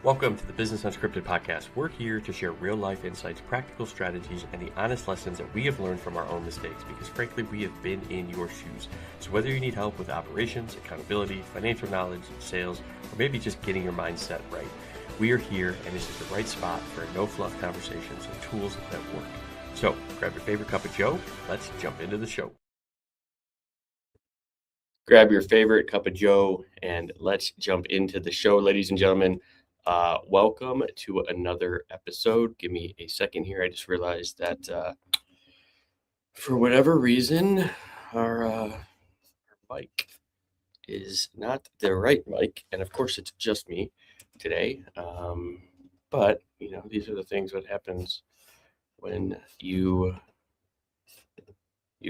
Welcome to the Business Unscripted podcast. We're here to share real-life insights, practical strategies, and the honest lessons that we have learned from our own mistakes because, frankly, we have been in your shoes. So whether you need help with operations, accountability, financial knowledge, sales, or maybe just getting your mindset right, we are here, and this is the right spot for no-fluff conversations and tools that work. So grab your favorite cup of joe. Let's jump into the show. Grab your favorite cup of joe, and let's jump into the show, ladies and gentlemen. Welcome to another episode. Give me a second here. I just realized that for whatever reason, our mic is not the right mic. And of course, it's just me today. But, you know, these are the things that happens when you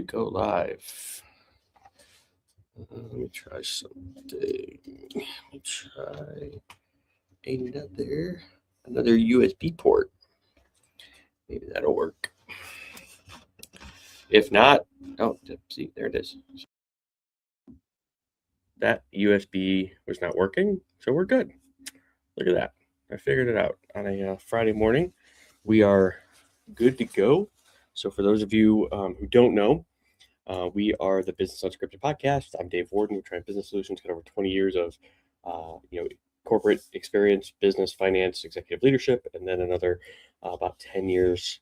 go live. Let me try something. Let me try another USB port. Maybe that'll work. If not, oh, see, there it is. That USB was not working, so we're good. Look at that. I figured it out on a Friday morning. We are good to go. So for those of you who don't know, we are the Business Unscripted podcast. I'm Dave Warden. We're trying business solutions, got over 20 years of corporate experience, business, finance, executive leadership, and then another about 10 years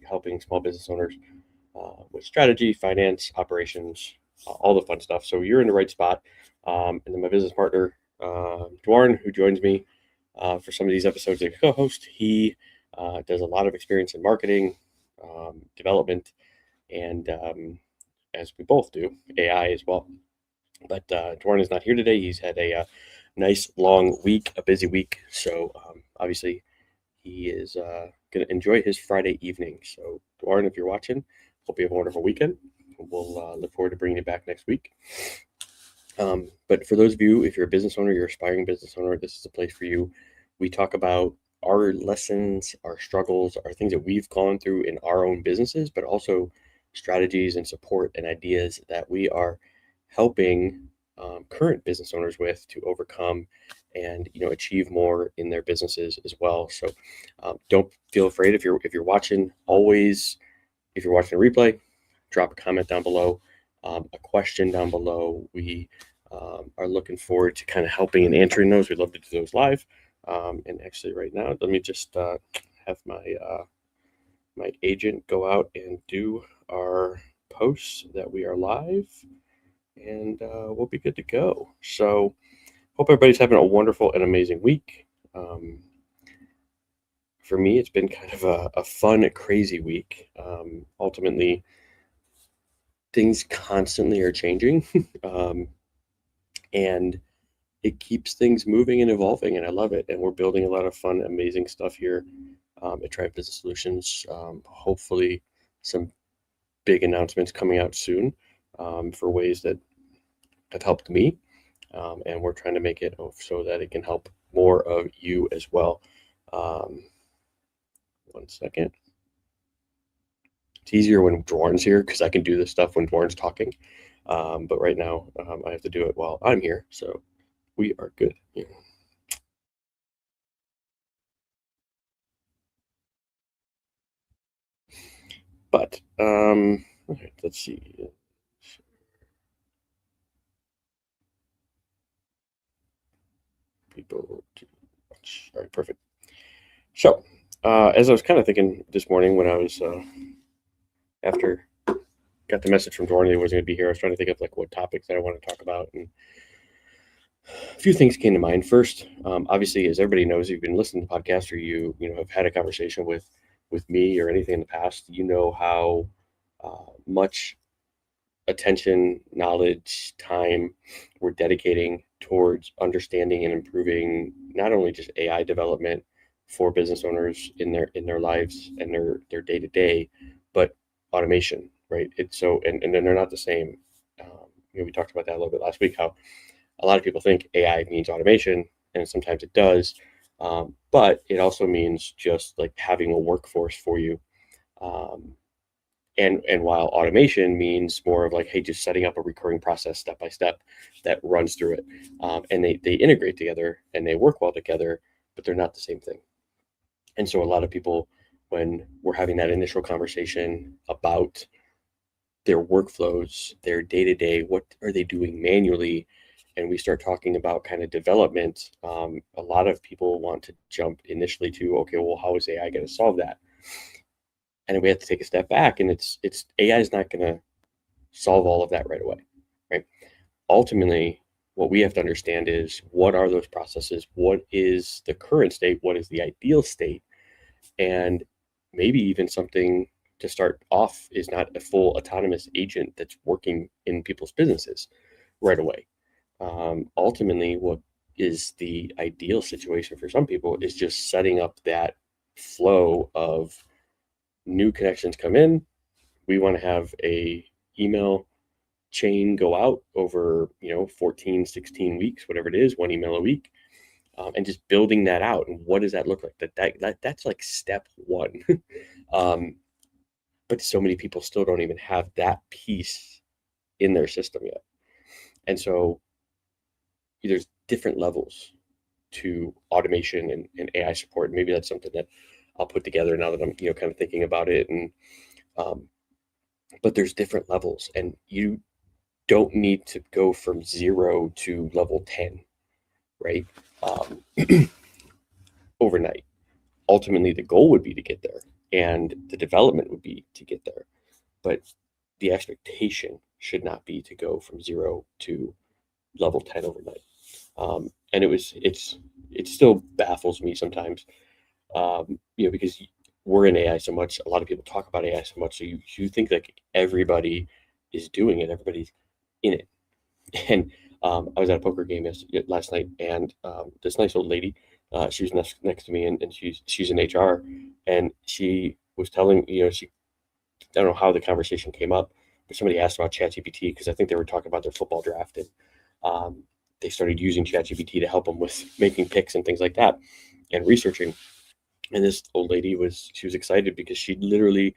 helping small business owners with strategy, finance, operations, all the fun stuff. So you're in the right spot. And then my business partner, Duarne, who joins me for some of these episodes as a co-host, he does a lot of experience in marketing, development, and as we both do, AI as well. But Duarne is not here today. He's had a nice long week, a busy week. So obviously he is going to enjoy his Friday evening. So Duarne, if you're watching, hope you have a wonderful weekend. We'll look forward to bringing you back next week. But for those of you, if you're a business owner, you're an aspiring business owner, this is a place for you. We talk about our lessons, our struggles, our things that we've gone through in our own businesses, but also strategies and support and ideas that we are helping current business owners with to overcome and achieve more in their businesses as well. So don't feel afraid if you're watching. Always, if you're watching a replay, drop a comment down below, a question down below. We are looking forward to kind of helping and answering those. We'd love to do those live. And actually, right now, let me just have my agent go out and do our posts that we are live, and we'll be good to go. So hope everybody's having a wonderful and amazing week. For me, it's been kind of a fun, crazy week. Ultimately, things constantly are changing, and it keeps things moving and evolving, and I love it. And we're building a lot of fun, amazing stuff here at Triage Business Solutions. Hopefully some big announcements coming out soon for ways that have helped me. And we're trying to make it so that it can help more of you as well. 1 second. It's easier when Duarne's here because I can do this stuff when Duarne's talking. But right now I have to do it while I'm here. So we are good here. But all right, let's see. People to watch. All right, perfect. So as I was kind of thinking this morning when I was after got the message from Duarne he wasn't going to be here, I was trying to think of like what topics that I want to talk about, and a few things came to mind. First, obviously, as everybody knows, you've been listening to the podcast or you have had a conversation with me or anything in the past, you know how much attention, knowledge, time we're dedicating towards understanding and improving not only just AI development for business owners in their lives and their day-to-day, but automation, right? It's so and then they're not the same. We talked about that a little bit last week, how a lot of people think AI means automation, and sometimes it does, but it also means just like having a workforce for you. And while automation means more of like, hey, just setting up a recurring process step by step that runs through it, and they integrate together and they work well together, but they're not the same thing. And so a lot of people, when we're having that initial conversation about their workflows, their day-to-day, what are they doing manually, and we start talking about kind of development, a lot of people want to jump initially to, okay, well, how is AI going to solve that? And we have to take a step back, and it's AI is not going to solve all of that right away, right? Ultimately, what we have to understand is, what are those processes? What is the current state? What is the ideal state? And maybe even something to start off is not a full autonomous agent that's working in people's businesses right away. Ultimately, what is the ideal situation for some people is just setting up that flow of new connections come in. We want to have a email chain go out over 14, 16 weeks, whatever it is, one email a week, and just building that out. And what does that look like? That's like step one. But so many people still don't even have that piece in their system yet. And so there's different levels to automation and AI support. Maybe that's something that I'll put together now that I'm kind of thinking about it. And but there's different levels, and you don't need to go from 0 to level 10, right? Overnight. Ultimately, the goal would be to get there, and the development would be to get there. But the expectation should not be to go from 0 to level 10 overnight. And it still baffles me sometimes, because we're in AI so much. A lot of people talk about AI so much, so you think like everybody is doing it, everybody's in it. And I was at a poker game last night, and this nice old lady, she was next to me, and she's in HR, and she was telling, I don't know how the conversation came up, but somebody asked about ChatGPT, because I think they were talking about their football draft, and they started using ChatGPT to help them with making picks and things like that, and researching. And this old lady was excited because she literally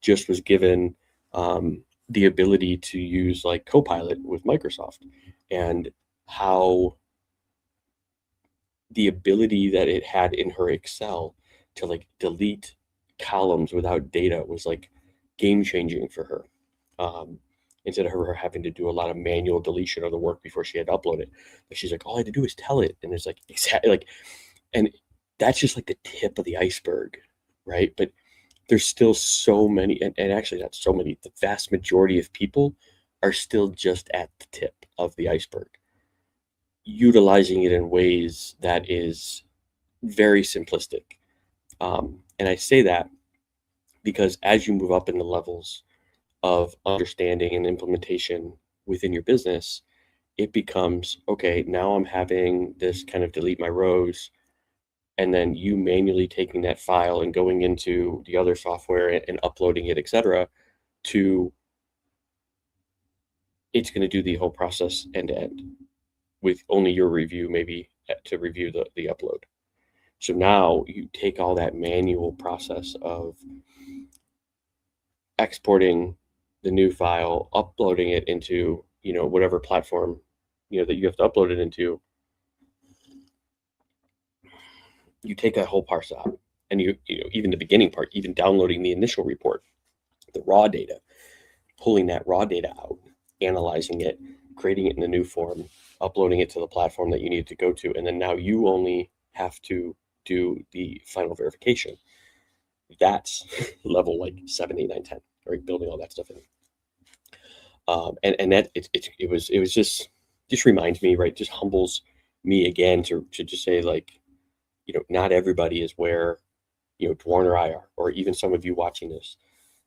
just was given the ability to use like Copilot with Microsoft, and how the ability that it had in her Excel to like delete columns without data was like game changing for her. Instead of her having to do a lot of manual deletion of the work before she had to upload it, but she's like, all I had to do is tell it, and it's like exactly like, and that's just like the tip of the iceberg, right? But there's still so many, and actually not so many, the vast majority of people are still just at the tip of the iceberg, utilizing it in ways that is very simplistic. And I say that because as you move up in the levels of understanding and implementation within your business, it becomes, okay, now I'm having this kind of delete my rows, and then you manually taking that file and going into the other software and uploading it, etc., to it's going to do the whole process end to end with only your review, maybe to review the upload. So now you take all that manual process of exporting the new file, uploading it into, whatever platform, that you have to upload it into. You take that whole parse out, and even the beginning part, even downloading the initial report, the raw data, pulling that raw data out, analyzing it, creating it in a new form, uploading it to the platform that you need to go to, and then now you only have to do the final verification. That's level like 7, 8, 9, 10, right? Building all that stuff in. And that it was just reminds me, right? Just humbles me again to just say, like, not everybody is where, Duarne or I are, or even some of you watching this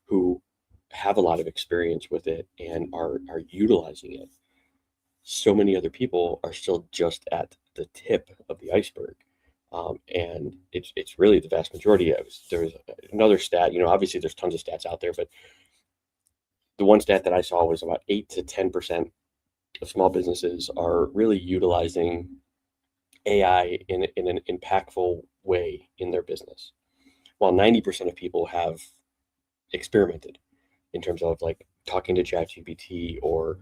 who have a lot of experience with it and are utilizing it. So many other people are still just at the tip of the iceberg. And it's really the vast majority. There's another stat, obviously there's tons of stats out there, but the one stat that I saw was about 8 to 10% of small businesses are really utilizing AI in an impactful way in their business, while 90% of people have experimented in terms of like talking to ChatGPT or,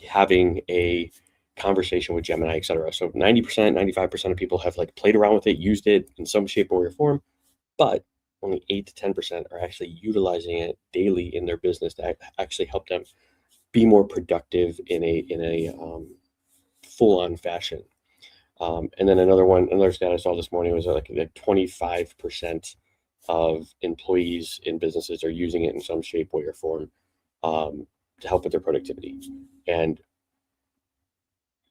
having a conversation with Gemini, etc. So 90%, 95% of people have like played around with it, used it in some shape or form, but only 8 to 10% are actually utilizing it daily in their business to actually help them be more productive in a full-on fashion. And then another stat I saw this morning was like 25% of employees in businesses are using it in some shape, way, or form to help with their productivity. And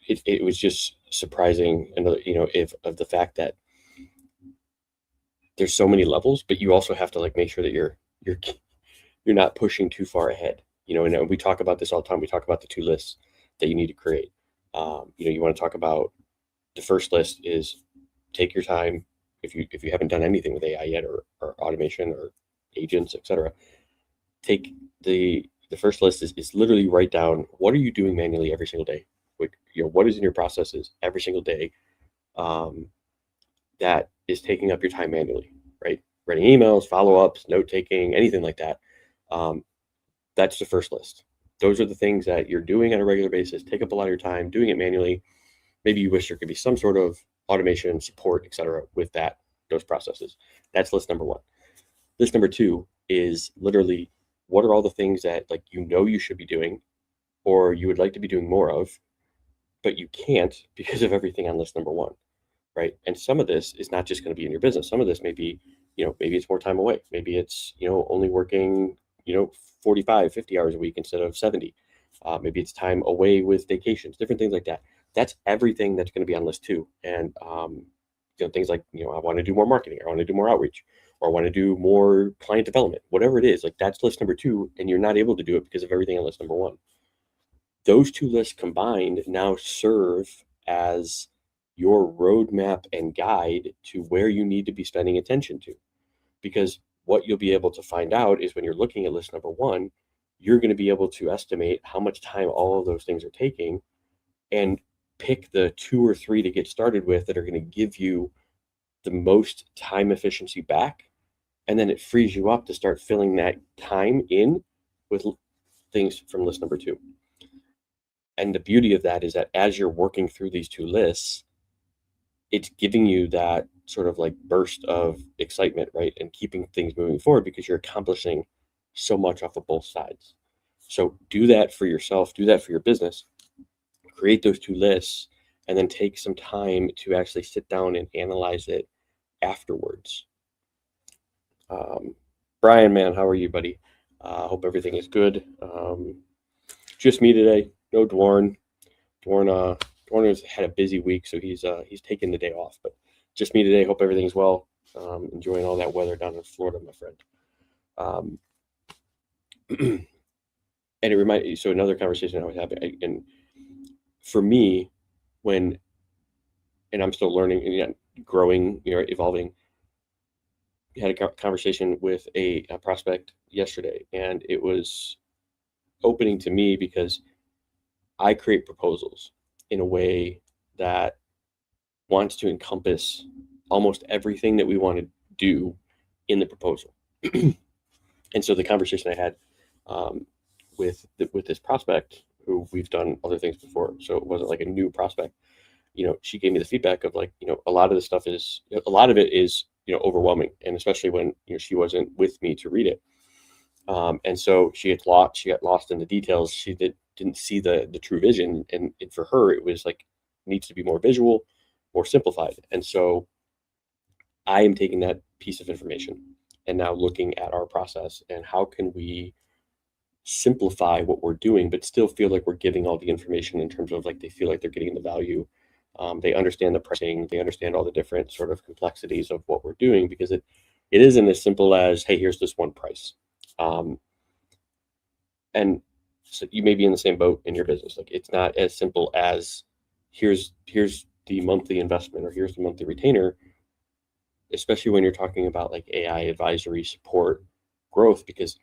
it was just surprising, of the fact that there's so many levels, but you also have to like make sure that you're not pushing too far ahead. And we talk about this all the time. We talk about the 2 lists that you need to create. You want to talk about the first list is take your time. If you haven't done anything with AI yet, or automation or agents, etc., take the first list is literally write down what are you doing manually every single day. Like, what is in your processes every single day that is taking up your time manually, right? Writing emails, follow-ups, note-taking, anything like that. That's the first list. Those are the things that you're doing on a regular basis, take up a lot of your time, doing it manually. Maybe you wish there could be some sort of automation, support, etc. with those processes. That's list number 1. List number 2 is literally what are all the things that like you should be doing, or you would like to be doing more of, but you can't because of everything on list number 1, right? And some of this is not just going to be in your business. Some of this may be, maybe it's more time away. Maybe it's, only working, 45, 50 hours a week instead of 70. Maybe it's time away with vacations, different things like that. That's everything that's going to be on list 2. And, things like, I want to do more marketing, or I want to do more outreach, or I want to do more client development, whatever it is, like that's list number 2. And you're not able to do it because of everything on list number 1. Those 2 lists combined now serve as your roadmap and guide to where you need to be spending attention to. Because what you'll be able to find out is when you're looking at list number 1, you're going to be able to estimate how much time all of those things are taking and pick the 2 or 3 to get started with that are going to give you the most time efficiency back. And then it frees you up to start filling that time in with things from list number 2. And the beauty of that is that as you're working through these 2 lists, it's giving you that sort of like burst of excitement, right? And keeping things moving forward because you're accomplishing so much off of both sides. So do that for yourself, do that for your business, create those 2 lists, and then take some time to actually sit down and analyze it afterwards. Brian, man, how are you, buddy? Hope everything is good. Just me today, no Duarne. Duarne has had a busy week, so he's taking the day off. But just me today. Hope everything's well. Enjoying all that weather down in Florida, my friend. And it reminded me. So another conversation I was having, and for me, and I'm still learning and growing, evolving. Had a conversation with a prospect yesterday, and it was opening to me because I create proposals in a way that wants to encompass almost everything that we want to do in the proposal. And so the conversation I had with this prospect, who we've done other things before, so it wasn't like a new prospect, she gave me the feedback of like, a lot of it is overwhelming, and especially when she wasn't with me to read it. And so she got lost in the details. She didn't see the true vision, and for her it was like needs to be more visual, more simplified. And so I am taking that piece of information and now looking at our process and how can we simplify what we're doing but still feel like we're giving all the information in terms of like they feel like they're getting the value. They understand the pricing, they understand all the different sort of complexities of what we're doing, because it isn't as simple as, hey, here's this one price. And so you may be in the same boat in your business. Like it's not as simple as here's the monthly investment or here's the monthly retainer, especially when you're talking about like AI advisory support growth, because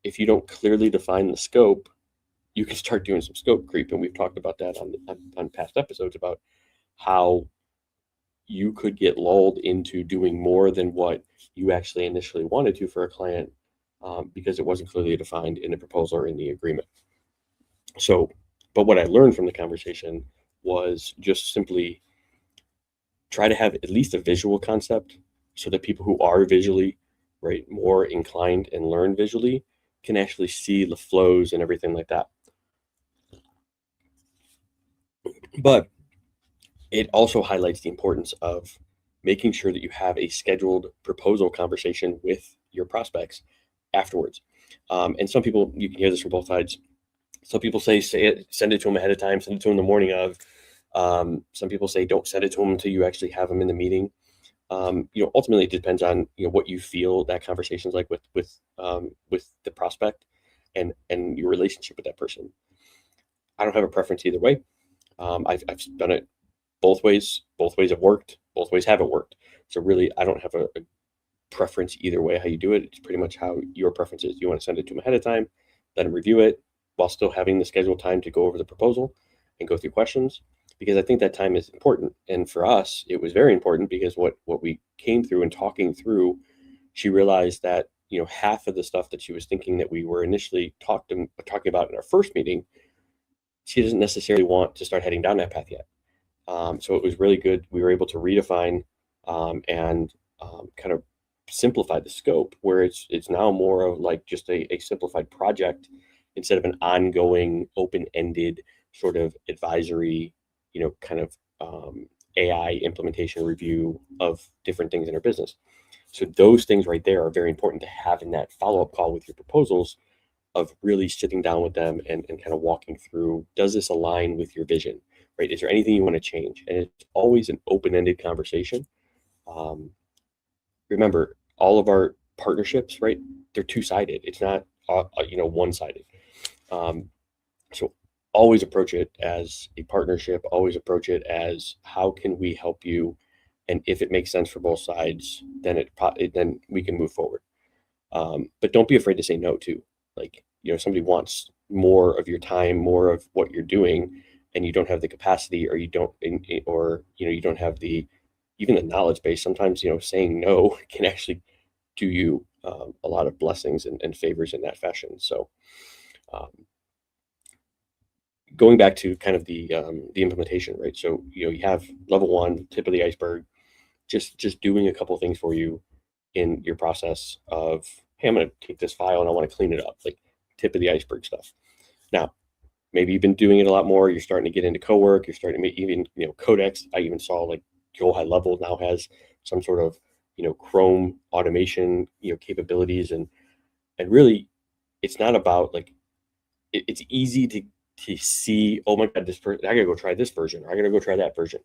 if you don't clearly define the scope, you can start doing some scope creep. And we've talked about that on past episodes about how you could get lulled into doing more than what you actually initially wanted to for a client, because it wasn't clearly defined in the proposal or in the agreement. So But what I learned from the conversation was just simply try to have at least a visual concept so that people who are visually, right, more inclined and learn visually can actually see the flows and everything like that. But it also highlights the importance of making sure that you have a scheduled proposal conversation with your prospects afterwards. And some people, you can hear this from both sides. Some people say it, send it to them ahead of time, send it to them the morning of. Some people say don't send it to them until you actually have them in the meeting. Ultimately, it depends on what you feel that conversation is like with the prospect and your relationship with that person. I don't have a preference either way. I've done it both ways. Both ways have worked. Both ways haven't worked. So really, I don't have a preference either way how you do it. It's pretty much how your preference is. You want to send it to them ahead of time, let them review it while still having the scheduled time to go over the proposal and go through questions, because I think that time is important. And for us, it was very important because what we came through and talking through, she realized that half of the stuff that she was thinking that we were initially talking about in our first meeting, she doesn't necessarily want to start heading down that path yet. So it was really good. We were able to redefine and kind of simplify the scope, where it's now more of like just a simplified project instead of an ongoing open-ended sort of advisory, kind of AI implementation review of different things in our business. So those things right there are very important to have in that follow-up call with your proposals, of really sitting down with them and kind of walking through, does this align with your vision, right? Is there anything you want to change? And it's always an open-ended conversation. Remember, all of our partnerships, right? They're two-sided. It's not, one-sided. So always approach it as a partnership. Always approach it as, how can we help you? And if it makes sense for both sides, then then we can move forward. But don't be afraid to say no too. Like, somebody wants more of your time, more of what you're doing, and you don't have the capacity, or you don't have even the knowledge base. Sometimes, saying no can actually do you a lot of blessings and favors in that fashion. So, going back to kind of the implementation, right? So, you have level one, tip of the iceberg, just doing a couple of things for you in your process of, hey, I'm going to take this file and I want to clean it up, like tip of the iceberg stuff. Now, maybe you've been doing it a lot more. You're starting to get into co-work. You're starting to make even, Codex. I even saw like Go High Level now has some sort of, Chrome automation, capabilities. And really, it's not about like, it's easy to see, oh my God, this person, I got to go try this version, or I got to go try that version.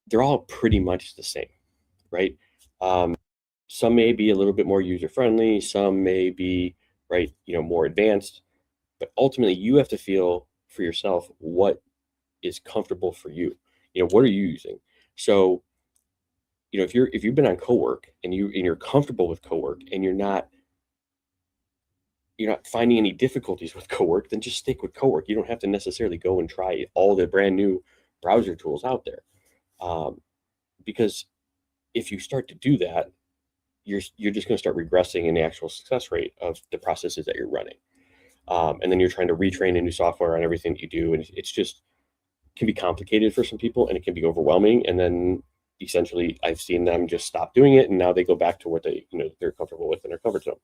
They're all pretty much the same, right? Some may be a little bit more user-friendly, some may be, right, more advanced, but ultimately you have to feel for yourself what is comfortable for you. What are you using? So, if you've been on cowork and you're comfortable with cowork, and you're not finding any difficulties with cowork, then just stick with cowork. You don't have to necessarily go and try all the brand new browser tools out there, because if you start to do that, you're just going to start regressing in the actual success rate of the processes that you're running. And then you're trying to retrain a new software on everything that you do. And it's just can be complicated for some people, and it can be overwhelming. And then essentially I've seen them just stop doing it. And now they go back to what they're comfortable with in their comfort zone.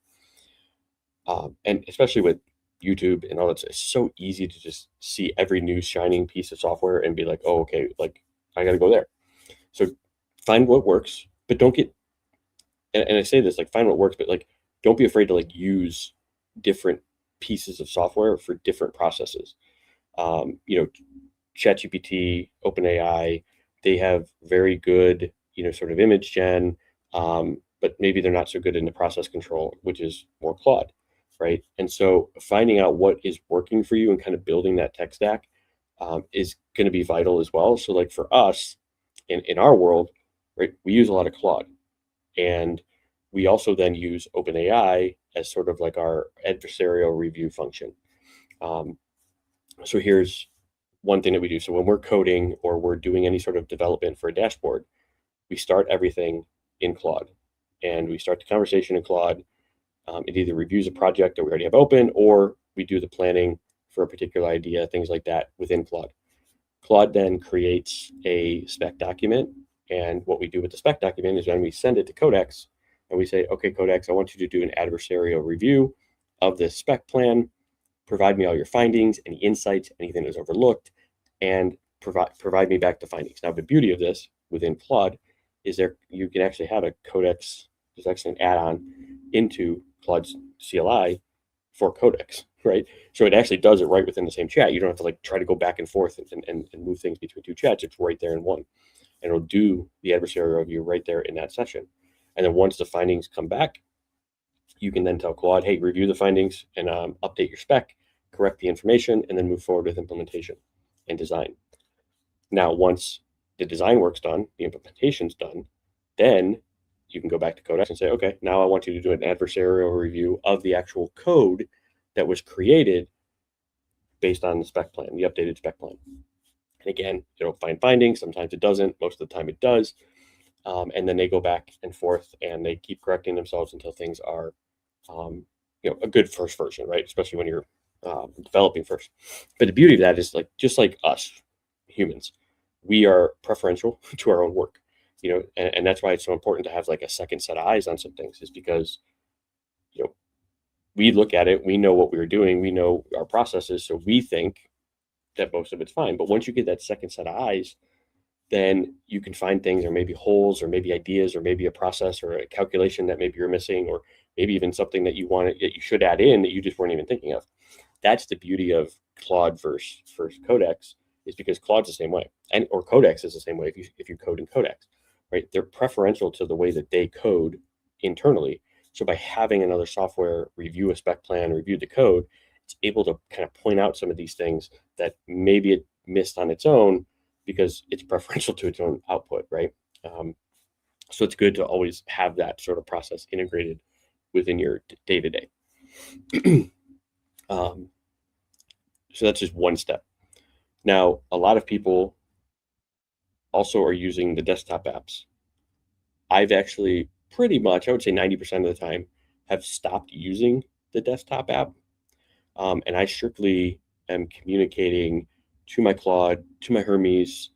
And especially with YouTube and all that, it's so easy to just see every new shining piece of software and be like, oh, okay, like I got to go there. So find what works, but don't get, and I say this, like, find what works, but like, don't be afraid to like use different pieces of software for different processes. ChatGPT, OpenAI, they have very good, sort of image gen, but maybe they're not so good in the process control, which is more Claude, right? And so finding out what is working for you and kind of building that tech stack is going to be vital as well. So like for us in our world, right, we use a lot of Claude. And we also then use OpenAI as sort of like our adversarial review function. So here's one thing that we do. So when we're coding or we're doing any sort of development for a dashboard, we start everything in Claude, and we start the conversation in Claude. It either reviews a project that we already have open, or we do the planning for a particular idea, things like that within Claude. Claude then creates a spec document. And what we do with the spec document is when we send it to Codex and we say, okay, Codex, I want you to do an adversarial review of this spec plan, provide me all your findings, any insights, anything that's overlooked, and provide me back the findings. Now, the beauty of this within Claude is you can actually have a Codex, there's actually an add-on into Claude's CLI for Codex, right? So it actually does it right within the same chat. You don't have to like try to go back and forth and move things between two chats. It's right there in one. And it'll do the adversarial review right there in that session. And then once the findings come back, you can then tell Claude, hey, review the findings and update your spec, correct the information, and then move forward with implementation and design. Now, once the design work's done, the implementation's done, then you can go back to Codex and say, okay, now I want you to do an adversarial review of the actual code that was created based on the spec plan, the updated spec plan. And again, it'll find findings. Sometimes it doesn't. Most of the time it does. And then they go back and forth and they keep correcting themselves until things are, a good first version, right? Especially when you're developing first. But the beauty of that is like, just like us humans, we are preferential to our own work, and that's why it's so important to have like a second set of eyes on some things, is because, we look at it, we know what we're doing, we know our processes, so we think that most of it's fine. But once you get that second set of eyes, then you can find things, or maybe holes, or maybe ideas, or maybe a process or a calculation that maybe you're missing, or maybe even something that that you should add in that you just weren't even thinking of. That's the beauty of Claude versus Codex, is because Claude's the same way, or Codex is the same way if you code in Codex, right? They're preferential to the way that they code internally. So by having another software review a spec plan, review the code, it's able to kind of point out some of these things that maybe it missed on its own because it's preferential to its own output, right? So it's good to always have that sort of process integrated within your day-to-day. So that's just one step. Now, a lot of people also are using the desktop apps. I've actually pretty much, I would say 90% of the time, have stopped using the desktop app. And I strictly am communicating to my Claude, to my Hermes,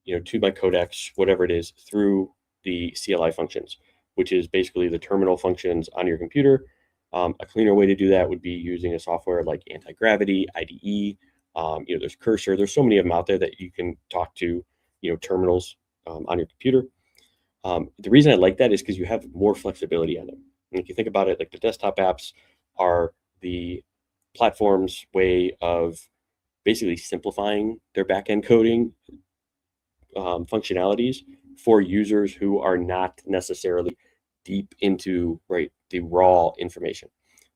to my Codex, whatever it is, through the CLI functions, which is basically the terminal functions on your computer. A cleaner way to do that would be using a software like Anti-Gravity, IDE. There's Cursor. There's so many of them out there that you can talk to, terminals on your computer. The reason I like that is because you have more flexibility on them. And if you think about it, like the desktop apps are the platform's way of basically simplifying their backend coding functionalities for users who are not necessarily deep into the raw information.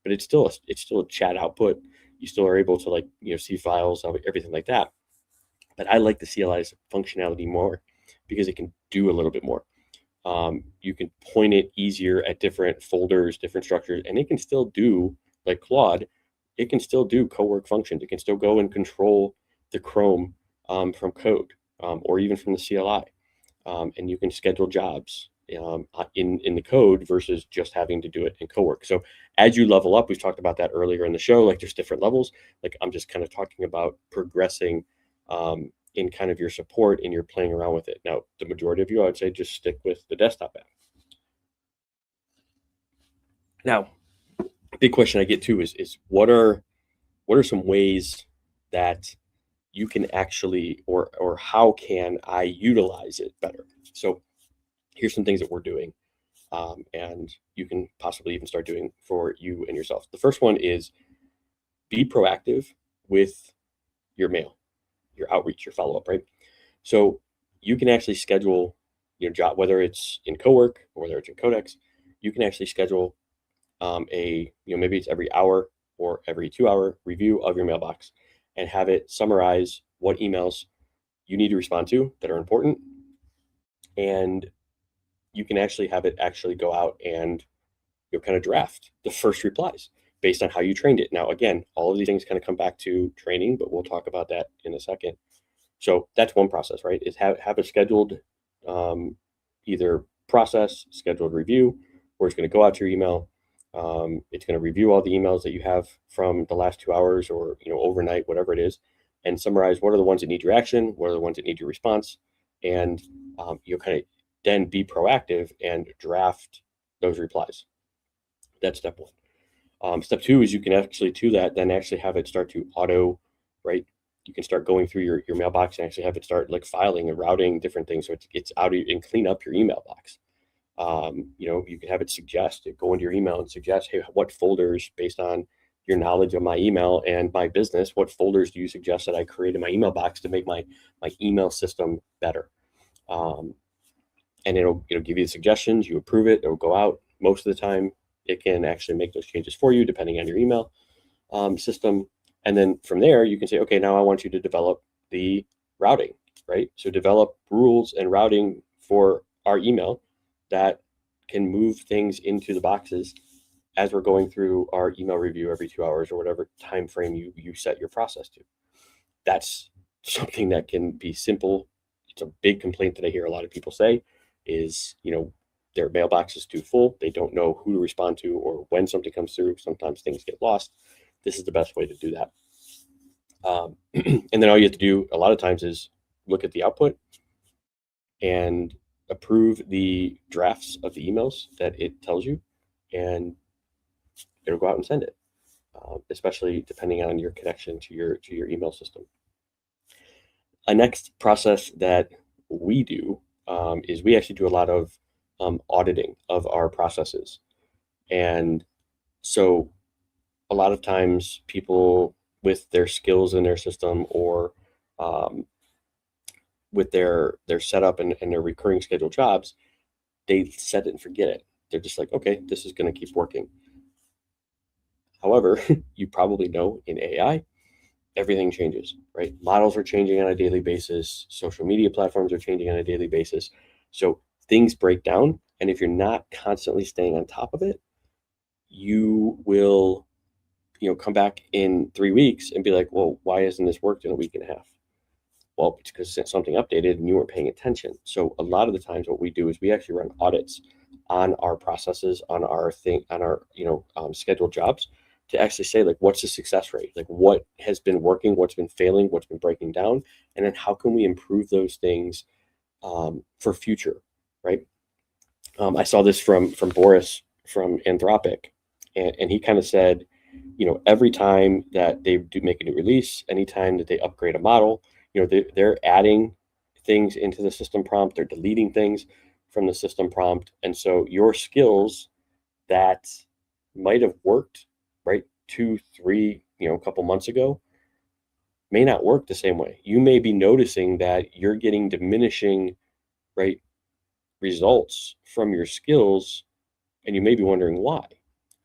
But it's still a chat output. You still are able to see files, everything like that. But I like the CLI's functionality more because it can do a little bit more. You can point it easier at different folders, different structures, and it can still do, like Claude, it can still do co-work functions. It can still go and control the Chrome from code or even from the CLI. And you can schedule jobs in the code versus just having to do it in co-work. So as you level up, we've talked about that earlier in the show, like there's different levels. Like I'm just kind of talking about progressing in kind of your support and you're playing around with it. Now, the majority of you, I would say, just stick with the desktop app. Now, big question I get too is what are some ways that you can actually, or how can I utilize it better? So here's some things that we're doing, and you can possibly even start doing for you and yourself. The first one is be proactive with your mail, your outreach, your follow-up, right? So you can actually schedule your job, whether it's in Cowork or whether it's in Codex, you can actually schedule maybe it's every hour or every 2-hour review of your mailbox and have it summarize what emails you need to respond to that are important. And you can actually have it actually go out and kind of draft the first replies based on how you trained it. Now, again, all of these things kind of come back to training, but we'll talk about that in a second. So that's one process, right? Is have a scheduled either process, scheduled review, or it's going to go out to your email. It's going to review all the emails that you have from the last 2 hours or overnight, whatever it is, and summarize what are the ones that need your action, what are the ones that need your response, and you'll kind of then be proactive and draft those replies. That's step one. Step two is you can actually to that then actually have it start to auto, right? You can start going through your mailbox and actually have it start like filing and routing different things so it's out and clean up your email box. You can have it suggest, go into your email and suggest, hey, what folders, based on your knowledge of my email and my business, what folders do you suggest that I create in my email box to make my email system better? And it'll give you the suggestions, you approve it, it'll go out. Most of the time, it can actually make those changes for you depending on your email system. And then from there, you can say, okay, now I want you to develop the routing, right? So develop rules and routing for our email that can move things into the boxes as we're going through our email review every 2 hours or whatever time frame you set your process to. That's something that can be simple. It's a big complaint that I hear a lot of people say is, their mailbox is too full. They don't know who to respond to or when something comes through. Sometimes things get lost. This is the best way to do that. And then all you have to do a lot of times is look at the output and approve the drafts of the emails that it tells you, and it'll go out and send it, especially depending on your connection to your email system. A next process that we do is we actually do a lot of auditing of our processes. And so a lot of times people with their skills in their system or with their setup and their recurring scheduled jobs, they set it and forget it. They're just like, okay, this is going to keep working. However, you probably know in AI, everything changes, right? Models are changing on a daily basis. Social media platforms are changing on a daily basis. So things break down. And if you're not constantly staying on top of it, you will, come back in 3 weeks and be like, well, why hasn't this worked in a week and a half? Well, it's because something updated and you weren't paying attention. So a lot of the times what we do is we actually run audits on our processes, on our scheduled jobs, to actually say, like, what's the success rate? Like, what has been working, what's been failing, what's been breaking down, and then how can we improve those things for future, right? I saw this from Boris from Anthropic, and he kind of said, every time that they do make a new release, anytime that they upgrade a model, they're adding things into the system prompt, they're deleting things from the system prompt, and so your skills that might have worked, right, 2, 3, a couple months ago, may not work the same way. You may be noticing that you're getting diminishing, right, results from your skills, and you may be wondering why.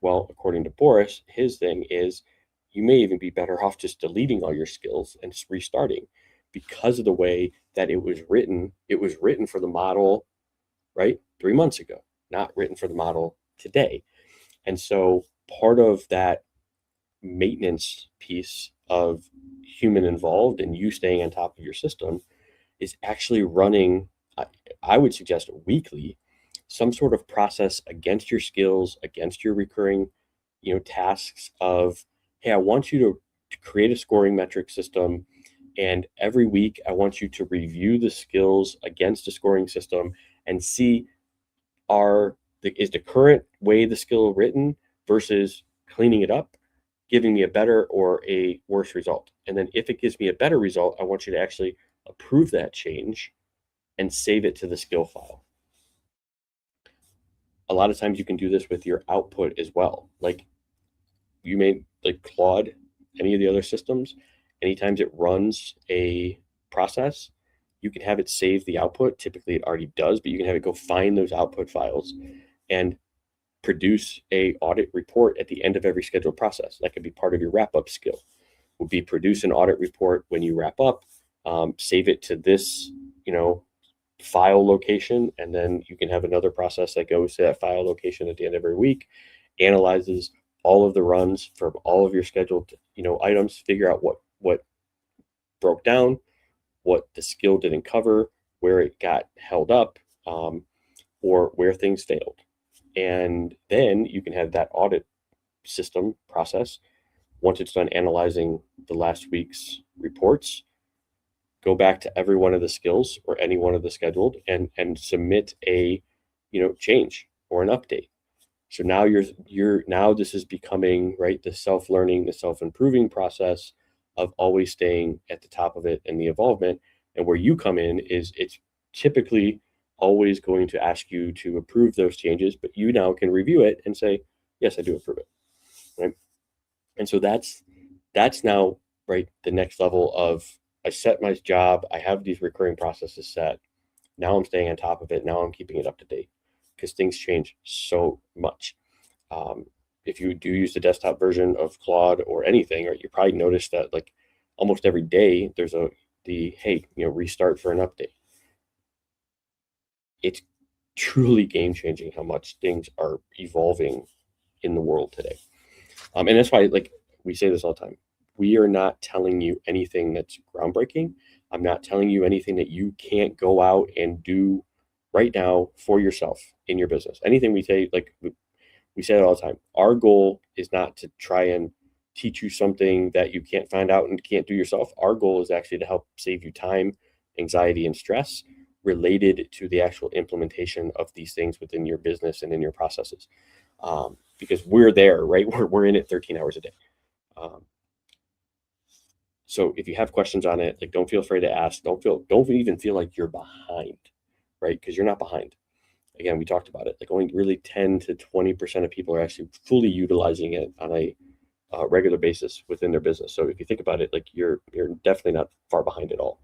Well, according to Boris, his thing is you may even be better off just deleting all your skills and just restarting, because of the way that it was written. It was written for the model, right, 3 months ago, not written for the model today. And so part of that maintenance piece of human involved and you staying on top of your system is actually running, I would suggest weekly, some sort of process against your skills, against your recurring, tasks of, hey, I want you to create a scoring metric system. And every week I want you to review the skills against a scoring system and see, is the current way the skill written versus cleaning it up giving me a better or a worse result? And then if it gives me a better result, I want you to actually approve that change and save it to the skill file. A lot of times you can do this with your output as well. Like, you may, like Claude, any of the other systems, anytime it runs a process, you can have it save the output. Typically it already does, but you can have it go find those output files and produce a audit report at the end of every scheduled process. That could be part of your wrap up skill. Would be produce an audit report when you wrap up, save it to this, file location, and then you can have another process that goes to that file location at the end of every week, analyzes all of the runs from all of your scheduled, items, figure out what broke down, what the skill didn't cover, where it got held up, or where things failed. And then you can have that audit system process. Once it's done analyzing the last week's reports, go back to every one of the skills or any one of the scheduled and submit a change or an update. So now now this is becoming, right, the self-learning, the self-improving process of always staying at the top of it and the involvement. And where you come in is it's typically always going to ask you to approve those changes, but you now can review it and say, yes, I do approve it. Right. And so that's now, right, the next level of, I set my job, I have these recurring processes set. Now I'm staying on top of it. Now I'm keeping it up to date because things change so much. If you do use the desktop version of Claude or anything, right, you probably notice that like almost every day there's hey, restart for an update. It's truly game changing how much things are evolving in the world today. And that's why, like, we say this all the time. We are not telling you anything that's groundbreaking. I'm not telling you anything that you can't go out and do right now for yourself in your business. Anything we say, like we say it all the time. Our goal is not to try and teach you something that you can't find out and can't do yourself. Our goal is actually to help save you time, anxiety, and stress related to the actual implementation of these things within your business and in your processes. Because we're there, right? We're in it 13 hours a day. So if you have questions on it, like, don't feel afraid to ask. Don't even feel like you're behind, right? Because you're not behind. Again, we talked about it. Like, only really 10 to 20% of people are actually fully utilizing it on a regular basis within their business. So if you think about it, like, you're definitely not far behind at all.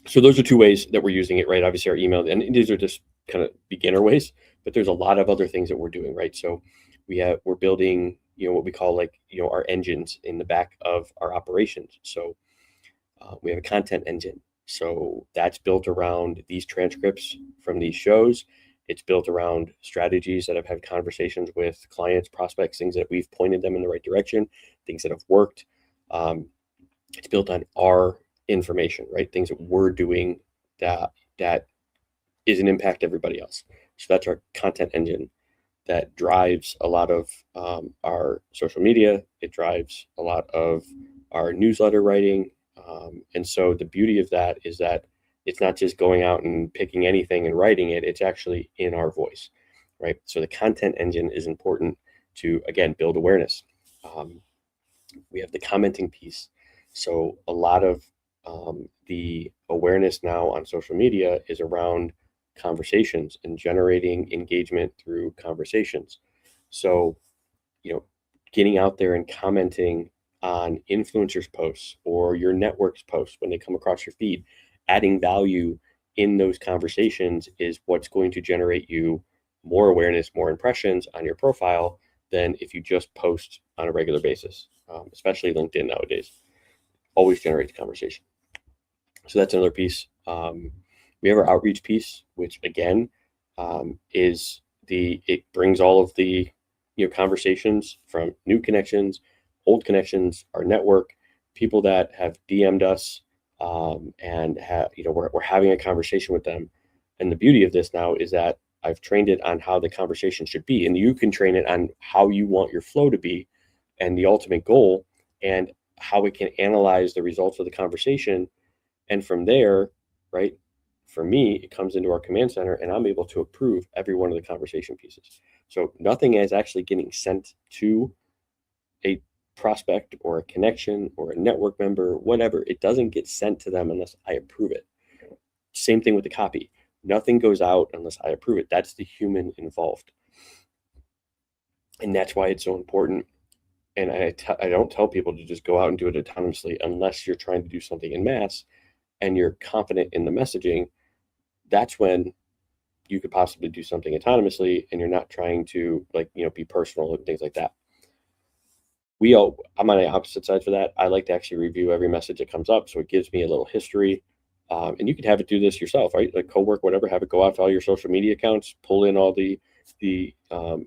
So those are two ways that we're using it, right? Obviously our email, and these are just kind of beginner ways, but there's a lot of other things that we're doing, right? So we're building, what we call, like, our engines in the back of our operations. So we have a content engine. So that's built around these transcripts from these shows. It's built around strategies that I've had conversations with clients, prospects, things that we've pointed them in the right direction, things that have worked. It's built on our information, right? Things that we're doing that is an impact everybody else. So that's our content engine that drives a lot of our social media. It drives a lot of our newsletter writing. And so the beauty of that is that it's not just going out and picking anything and writing it. It's actually in our voice, right? So the content engine is important to, again, build awareness. We have the commenting piece. So a lot of the awareness now on social media is around conversations and generating engagement through conversations. So, getting out there and commenting on influencers' posts or your network's posts when they come across your feed, adding value in those conversations is what's going to generate you more awareness, more impressions on your profile than if you just post on a regular basis, especially LinkedIn nowadays. Always generates conversation. So that's another piece. We have our outreach piece, which again it brings all of the conversations from new connections, old connections, our network, people that have DM'd us, and we're having a conversation with them. And the beauty of this now is that I've trained it on how the conversation should be, and you can train it on how you want your flow to be, and the ultimate goal, and how it can analyze the results of the conversation. And from there, right, for me, it comes into our command center and I'm able to approve every one of the conversation pieces. So nothing is actually getting sent to a prospect or a connection or a network member, whatever. It doesn't get sent to them unless I approve it. Same thing with the copy. Nothing goes out unless I approve it. That's the human involved. And that's why it's so important. And I don't tell people to just go out and do it autonomously unless you're trying to do something in mass and you're confident in the messaging. That's when you could possibly do something autonomously and you're not trying to be personal and things like that. I'm on the opposite side for that. I like to actually review every message that comes up. So it gives me a little history. And you can have it do this yourself, right? Like co-work, whatever, have it go out to all your social media accounts, pull in all the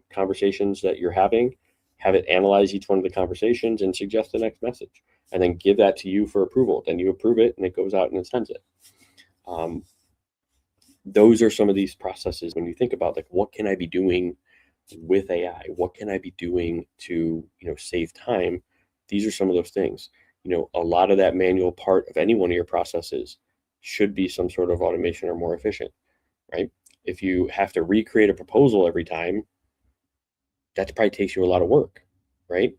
conversations that you're having, have it analyze each one of the conversations and suggest the next message, and then give that to you for approval. Then you approve it and it goes out and it sends it. Those are some of these processes when you think about like, what can I be doing with AI? What can I be doing to, save time? These are some of those things. A lot of that manual part of any one of your processes should be some sort of automation or more efficient, right? If you have to recreate a proposal every time, that probably takes you a lot of work, right?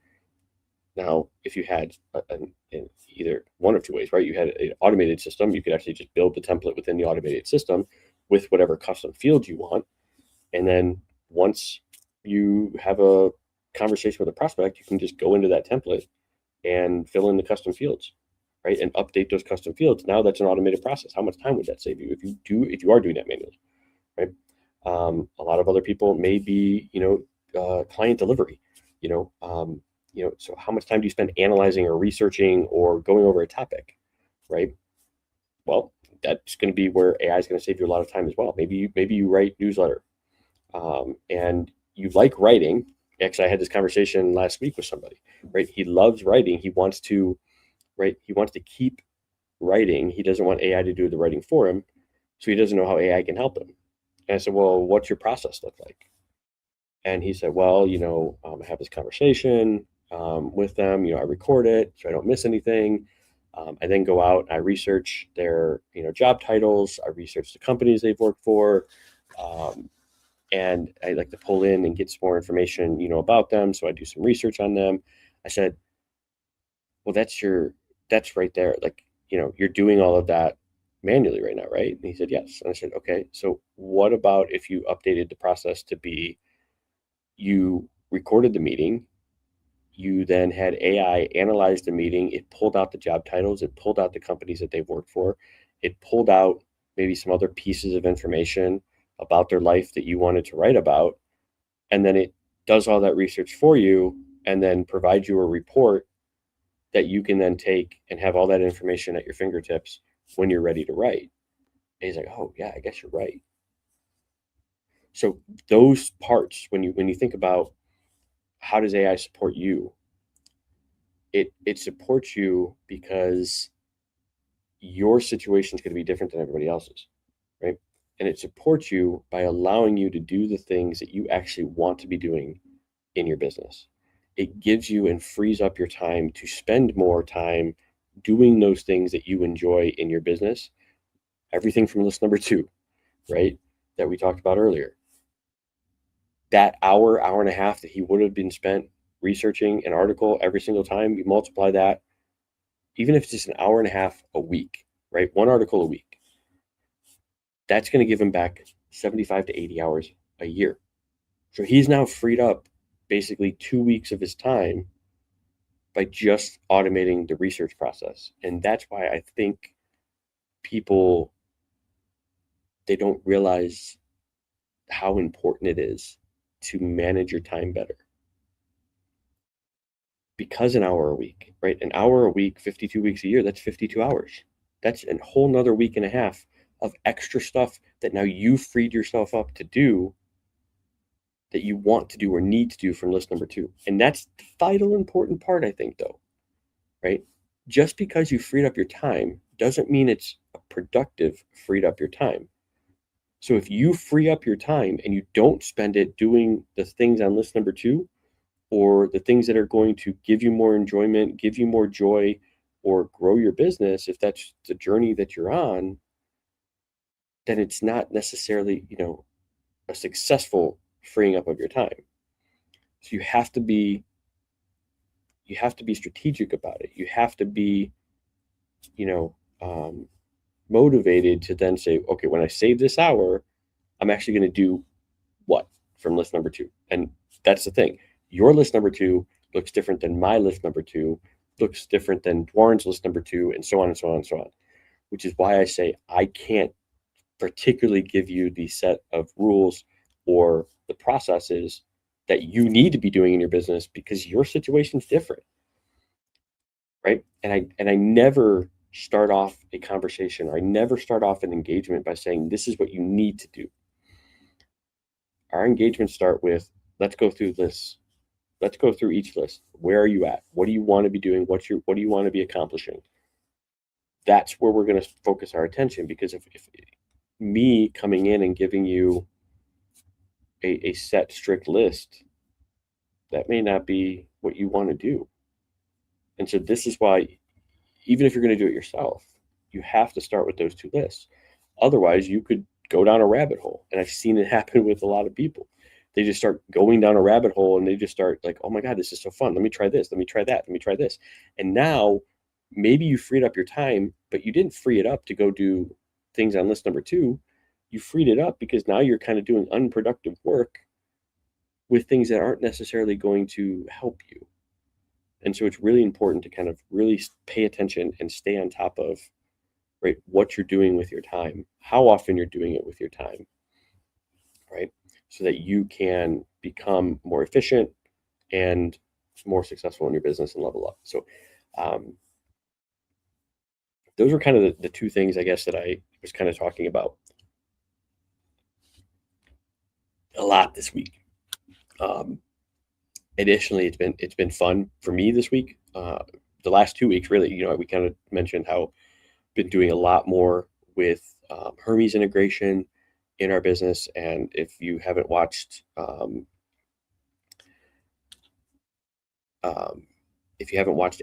Now, if you had either one of two ways, right? You had an automated system, you could actually just build the template within the automated system with whatever custom fields you want. And then once you have a conversation with a prospect, you can just go into that template and fill in the custom fields, right? And update those custom fields. Now that's an automated process. How much time would that save you if you are doing that manually, right? A lot of other people may be, client delivery, so how much time do you spend analyzing or researching or going over a topic, right? Well, that's going to be where AI is going to save you a lot of time as well. Maybe you write newsletter, and you like writing. Actually, I had this conversation last week with somebody, right? He loves writing. He wants to, right? He wants to keep writing. He doesn't want AI to do the writing for him, so he doesn't know how AI can help him. And I said, well, what's your process look like? And he said, well, I have this conversation with them. I record it so I don't miss anything. I then go out and I research their, job titles. I research the companies they've worked for. And I like to pull in and get some more information, about them. So I do some research on them. I said, well, that's right there. Like, you're doing all of that manually right now, right? And he said, yes. And I said, okay, so what about if you updated the process to be, you recorded the meeting, you then had AI analyze the meeting, it pulled out the job titles, it pulled out the companies that they've worked for, it pulled out maybe some other pieces of information about their life that you wanted to write about, and then it does all that research for you and then provides you a report that you can then take and have all that information at your fingertips when you're ready to write. And he's like, oh yeah, I guess you're right. So those parts, when you think about how does AI support you, it supports you because your situation is going to be different than everybody else's, right? And it supports you by allowing you to do the things that you actually want to be doing in your business. It gives you and frees up your time to spend more time doing those things that you enjoy in your business. Everything from list number 2, right, that we talked about earlier. That hour and a half that he would have been spent researching an article every single time, you multiply that, even if it's just an hour and a half a week, right? One article a week. That's going to give him back 75 to 80 hours a year. So he's now freed up basically 2 weeks of his time by just automating the research process. And that's why I think people, they don't realize how important it is to manage your time better. Because an hour a week, right? An hour a week, 52 weeks a year, that's 52 hours. That's a whole nother week and a half of extra stuff that now you freed yourself up to do that you want to do or need to do from list number 2. And that's the vital important part, I think, though, right? Just because you freed up your time doesn't mean it's a productive freed up your time. So if you free up your time and you don't spend it doing the things on list number 2, or the things that are going to give you more enjoyment, give you more joy, or grow your business, if that's the journey that you're on, then it's not necessarily, a successful freeing up of your time. So you have to be strategic about it. You have to be, motivated to then say, okay, when I save this hour, I'm actually going to do what from list number 2. And that's the thing. Your list number 2 looks different than my list number 2, looks different than Duarne's list number 2, and so on and so on and so on. Which is why I say I can't particularly give you the set of rules or the processes that you need to be doing in your business because your situation's different, right? And I never start off a conversation, or I never start off an engagement by saying this is what you need to do. Our engagements start with, let's go through this. Let's go through each list. Where are you at? What do you want to be doing? What do you want to be accomplishing? that's where we're going to focus our attention, because if me coming in and giving you a set strict list, that may not be what you want to do. And so this is why, even if you're going to do it yourself, you have to start with those two lists. Otherwise, you could go down a rabbit hole. And I've seen it happen with a lot of people. They just start going down a rabbit hole and they just start like, oh my God, this is so fun. Let me try this. Let me try that. Let me try this. And now maybe you freed up your time, but you didn't free it up to go do things on list number 2. You freed it up because now you're kind of doing unproductive work with things that aren't necessarily going to help you. And so it's really important to kind of really pay attention and stay on top of, right, what you're doing with your time, how often you're doing it with your time, right? So that you can become more efficient and more successful in your business and level up. So those were kind of the two things, I guess, that I was kind of talking about a lot this week. Additionally, it's been fun for me this week. The last 2 weeks, really, we kind of mentioned how I've been doing a lot more with Hermes integration in our business. And if you haven't watched,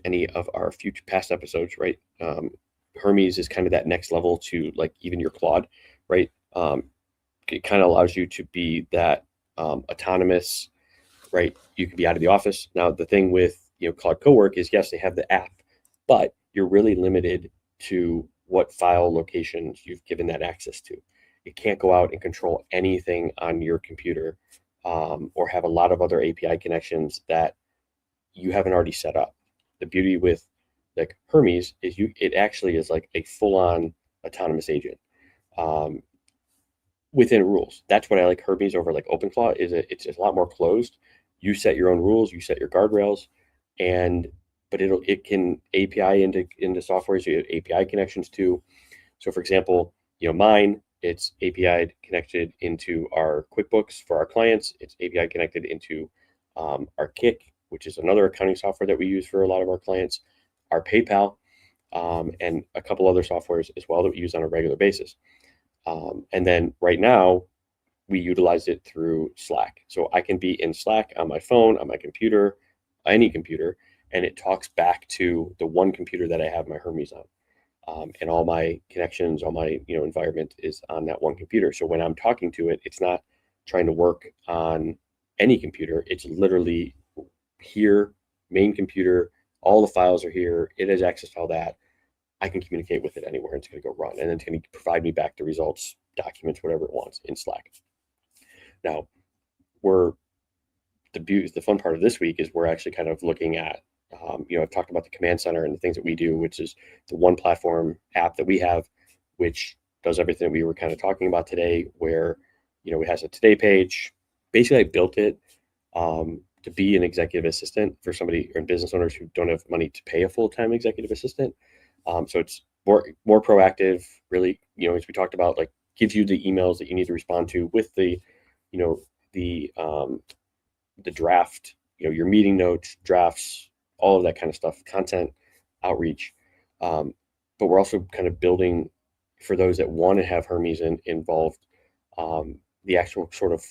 any of our past episodes, right? Hermes is kind of that next level to like even your Claude, right? It kind of allows you to be that autonomous, right? You can be out of the office. Now, the thing with Claude Cowork is, yes, they have the app, but you're really limited to what file locations you've given that access to. It can't go out and control anything on your computer, or have a lot of other API connections that you haven't already set up. The beauty with like Hermes is it actually is like a full-on autonomous agent within rules. That's what I like Hermes over like OpenClaw is it's a lot more closed. You set your own rules, you set your guardrails, but it can API into software, so you have API connections too. So for example, mine, it's API connected into our QuickBooks for our clients. It's API connected into our Kick, which is another accounting software that we use for a lot of our clients, our PayPal, and a couple other softwares as well that we use on a regular basis. And then right now, we utilize it through Slack. So I can be in Slack on my phone, on my computer, any computer, and it talks back to the one computer that I have my Hermes on. And all my connections, all my environment is on that one computer. So when I'm talking to it, it's not trying to work on any computer. It's literally here, main computer, all the files are here. It has access to all that. I can communicate with it anywhere. It's going to go run, and then it's going to provide me back the results, documents, whatever it wants in Slack. Now, the fun part of this week is we're actually kind of looking at, I've talked about the command center and the things that we do, which is the one platform app that we have, which does everything that we were kind of talking about today, where, it has a today page. Basically, I built it to be an executive assistant for somebody or business owners who don't have money to pay a full-time executive assistant. So it's more proactive, really, as we talked about, like gives you the emails that you need to respond to with the draft, your meeting notes, drafts, all of that kind of stuff, content, outreach. But we're also kind of building for those that want to have Hermes involved, the actual sort of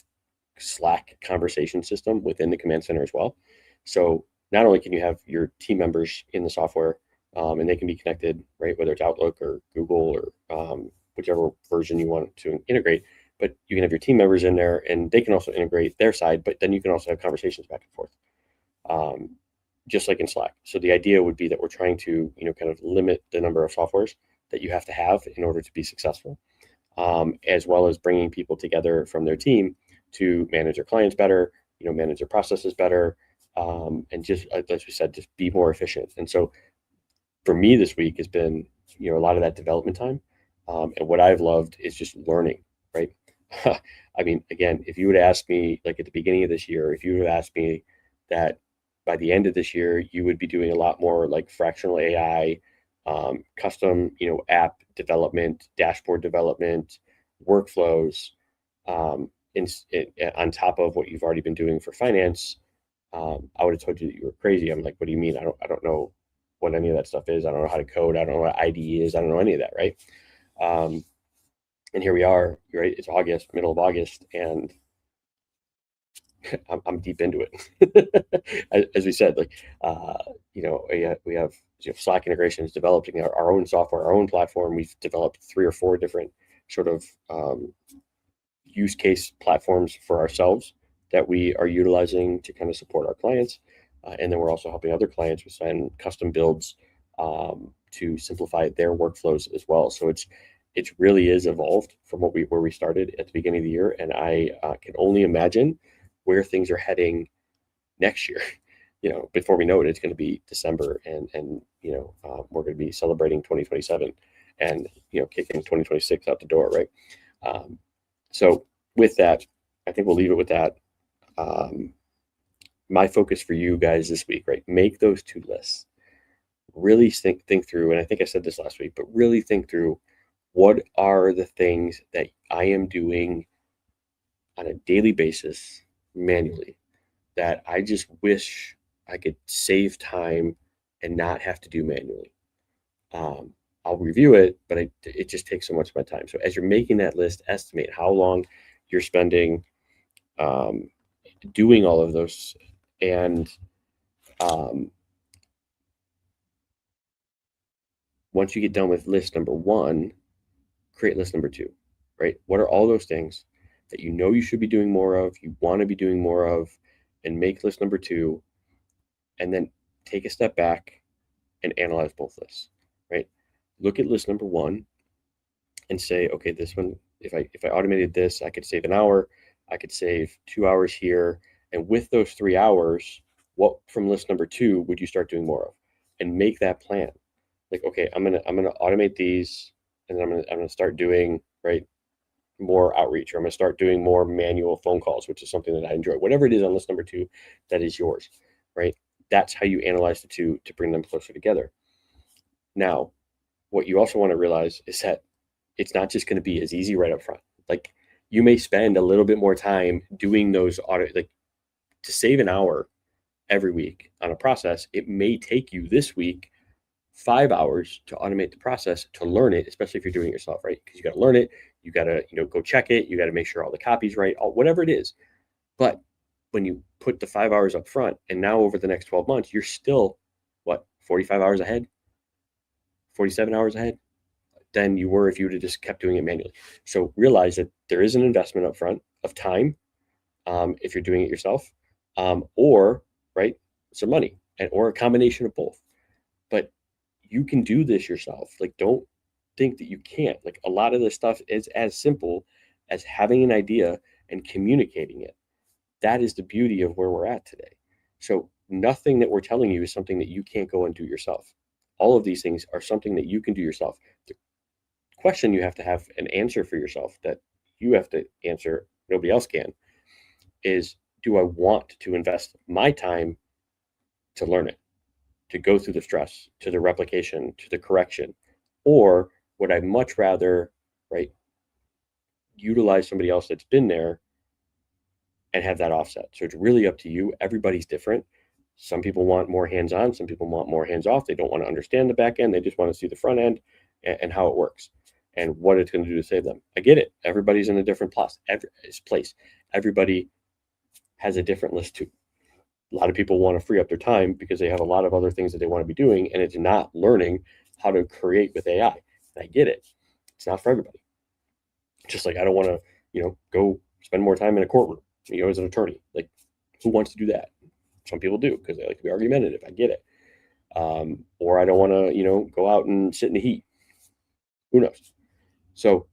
Slack conversation system within the command center as well. So not only can you have your team members in the software, and they can be connected, right, whether it's Outlook or Google or whichever version you want to integrate, but you can have your team members in there and they can also integrate their side, but then you can also have conversations back and forth, just like in Slack. So the idea would be that we're trying to, kind of limit the number of softwares that you have to have in order to be successful, as well as bringing people together from their team to manage their clients better, manage their processes better, and just, as we said, just be more efficient. And so for me this week has been, a lot of that development time. And what I've loved is just learning, right? I mean, again, if you would ask me, like at the beginning of this year, if you would have asked me that by the end of this year, you would be doing a lot more like fractional AI, custom, app development, dashboard development, workflows, on top of what you've already been doing for finance, I would have told you that you were crazy. I'm like, what do you mean? I don't know what any of that stuff is. I don't know how to code. I don't know what ID is. I don't know any of that, right? And here we are, right? It's August, middle of August, and I'm deep into it. As we said, like, we have Slack integrations, developing our own software, our own platform. We've developed 3 or 4 different sort of use case platforms for ourselves that we are utilizing to kind of support our clients. And then we're also helping other clients with some custom builds to simplify their workflows as well. So it really is evolved from where we started at the beginning of the year. And I can only imagine where things are heading next year. Before we know it, it's going to be December, and we're going to be celebrating 2027 and kicking 2026 out the door, right? So with that, I think we'll leave it with that. My focus for you guys this week, right? Make those 2 lists. Really think through, and I think I said this last week, but really think through, what are the things that I am doing on a daily basis manually that I just wish I could save time and not have to do manually. I'll review it, but it just takes so much of my time. So as you're making that list, estimate how long you're spending doing all of those. And once you get done with list number 1, create list number 2, right? What are all those things that you should be doing more of, you want to be doing more of, and make list number 2, and then take a step back and analyze both lists, right? Look at list number 1 and say, okay, this one, if I automated this, I could save an hour, I could save 2 hours here, and with those 3 hours, what from list number 2 would you start doing more of? And make that plan. Like, okay, I'm gonna automate these, and then I'm gonna start doing, right, more outreach, or I'm gonna start doing more manual phone calls, which is something that I enjoy. Whatever it is on list number 2, that is yours, right? That's how you analyze the 2 to bring them closer together. Now, what you also want to realize is that it's not just going to be as easy right up front. Like, you may spend a little bit more time doing those audit, like, to save an hour every week on a process. It may take you this week 5 hours to automate the process, to learn it, especially if you're doing it yourself, right? Because you got to learn it, you got to go check it, you got to make sure all the copy's right, whatever it is. But when you put the 5 hours up front, and now over the next 12 months, you're still 45 hours ahead, 47 hours ahead than you were if you would have just kept doing it manually. So realize that there is an investment up front of time, if you're doing it yourself, or right, some money, or a combination of both. But you can do this yourself. Like, don't think that you can't. Like, a lot of this stuff is as simple as having an idea and communicating it. That is the beauty of where we're at today. So nothing that we're telling you is something that you can't go and do yourself. All of these things are something that you can do yourself. The question you have to have an answer for yourself, that you have to answer, nobody else can, is, do I want to invest my time to learn it, to go through the stress, to the replication, to the correction? Or would I much rather, right, utilize somebody else that's been there and have that offset? So it's really up to you. Everybody's different. Some people want more hands-on, some people want more hands-off. They don't want to understand the back end, they just want to see the front end and how it works and what it's going to do to save them. I get it. Everybody's in a different place. Everybody has a different list too. A lot of people want to free up their time because they have a lot of other things that they want to be doing, and it's not learning how to create with AI. And I get it. It's not for everybody. Just like I don't want to, go spend more time in a courtroom, as an attorney. Like, who wants to do that? Some people do because they like to be argumentative. I get it. Or I don't want to, go out and sit in the heat. Who knows? So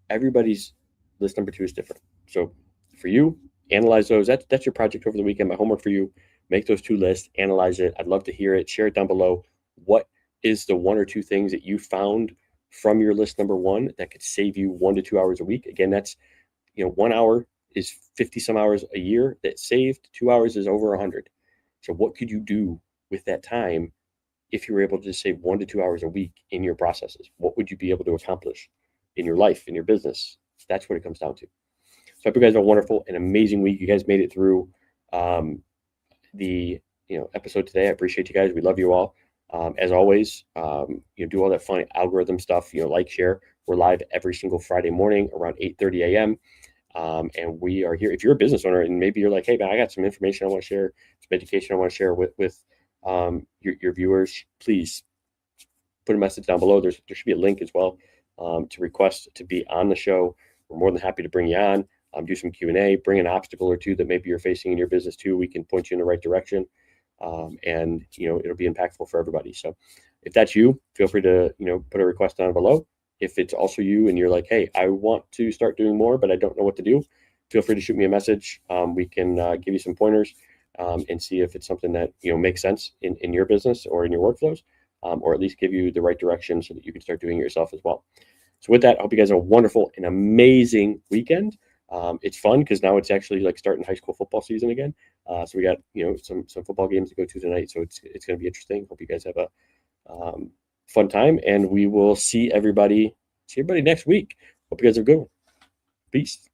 everybody's list number 2 is different. So for you, analyze those. That's your project over the weekend. My homework for you: make those 2 lists, analyze it. I'd love to hear it. Share it down below. What is the 1 or 2 things that you found from your list number 1 that could save you 1 to 2 hours a week? Again, that's 1 hour is 50 some hours a year that saved. 2 hours is over 100. So what could you do with that time if you were able to just save 1 to 2 hours a week in your processes? What would you be able to accomplish in your life, in your business? That's what it comes down to. So I hope you guys have a wonderful and amazing week. You guys made it through the episode today. I appreciate you guys. We love you all. As always, do all that fun algorithm stuff, like, share. We're live every single Friday morning around 8:30 a.m. And we are here. If you're a business owner and maybe you're like, hey, man, I got some information I want to share, some education I want to share with your viewers, please put a message down below. There should be a link as well to request to be on the show. We're more than happy to bring you on, do some Q&A, bring an obstacle or two that maybe you're facing in your business too. We can point you in the right direction, and it'll be impactful for everybody. So if that's you, feel free to put a request down below. If it's also you and you're like, hey, I want to start doing more, but I don't know what to do, feel free to shoot me a message. We can give you some pointers and see if it's something that makes sense in your business or in your workflows, or at least give you the right direction so that you can start doing it yourself as well. So with that, I hope you guys have a wonderful and amazing weekend. It's fun because now it's actually like starting high school football season again. So we got some football games to go to tonight. So it's going to be interesting. Hope you guys have a fun time, and we will see everybody next week. Hope you guys are good. Peace.